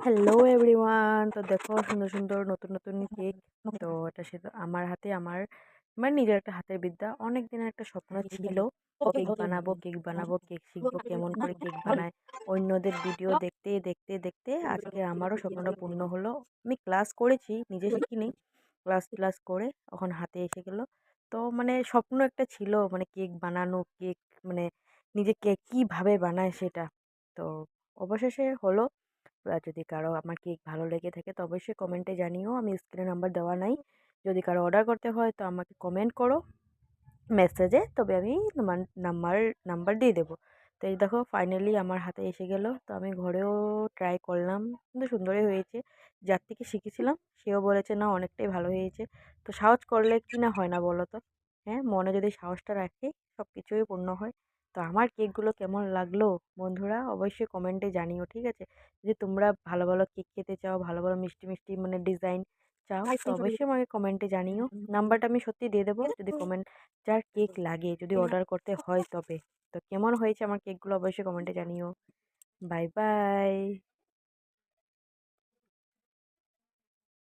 Hello everyone, তো দেখো সুন্দর সুন্দর নতুন নতুন কেক। তো এটা সে তো আমার হাতে আমার নিজের একটা হাতের বিদ্যা। অনেক দিনের একটা স্বপ্ন ছিল, কেক বানাবো কেক বানাবো, কেক শিখবো কেমন করে কেক বানায়। অন্যদের ভিডিও দেখতে দেখতে দেখতে আজকে আমারও স্বপ্নটা পূর্ণ হলো। আমি ক্লাস করেছি, নিজে শিখিনি। ক্লাস ক্লাস করে এখন হাতে এসে গেল। তো মানে স্বপ্ন একটা ছিল, মানে কেক বানানো, কেক মানে নিজে কেক কিভাবে বানায় সেটা। তো অবশেষে হলো। আর যদি কারো আমার কেক ভালো লেগে থাকে তো অবশ্যই কমেন্টে জানিও। আমি স্ক্রিনে নাম্বার দেওয়া নাই, যদি কারো অর্ডার করতে হয় তো আমাকে কমেন্ট করো মেসেজে, তবে আমি তোমার নাম্বার নাম্বার দিয়ে দেবো। তো এই দেখো ফাইনালি আমার হাতে এসে গেল। তো আমি ঘরেও ট্রাই করলাম, কিন্তু সুন্দরই হয়েছে। যার থেকে শিখেছিলাম সেও বলেছে না অনেকটাই ভালো হয়েছে। তো সাহস করলে কি না হয় না বলো তো? হ্যাঁ, মনে যদি সাহসটা রাখে সব কিছুই পূর্ণ হয়। তো আমার কেকগুলো কেমন লাগলো বন্ধুরা অবশ্যই কমেন্টে জানিও, ঠিক আছে? যদি তোমরা ভালো ভালো কেক খেতে চাও, ভালো ভালো মিষ্টি মিষ্টি মানে ডিজাইন চাও, তো অবশ্যই আমাকে কমেন্টে জানিও। নাম্বারটা আমি সত্যি দিয়ে দেবো, যদি কমেন্ট যার কেক লাগে, যদি অর্ডার করতে হয় তবে। তো কেমন হয়েছে আমার কেকগুলো অবশ্যই কমেন্টে জানিও। Bye bye.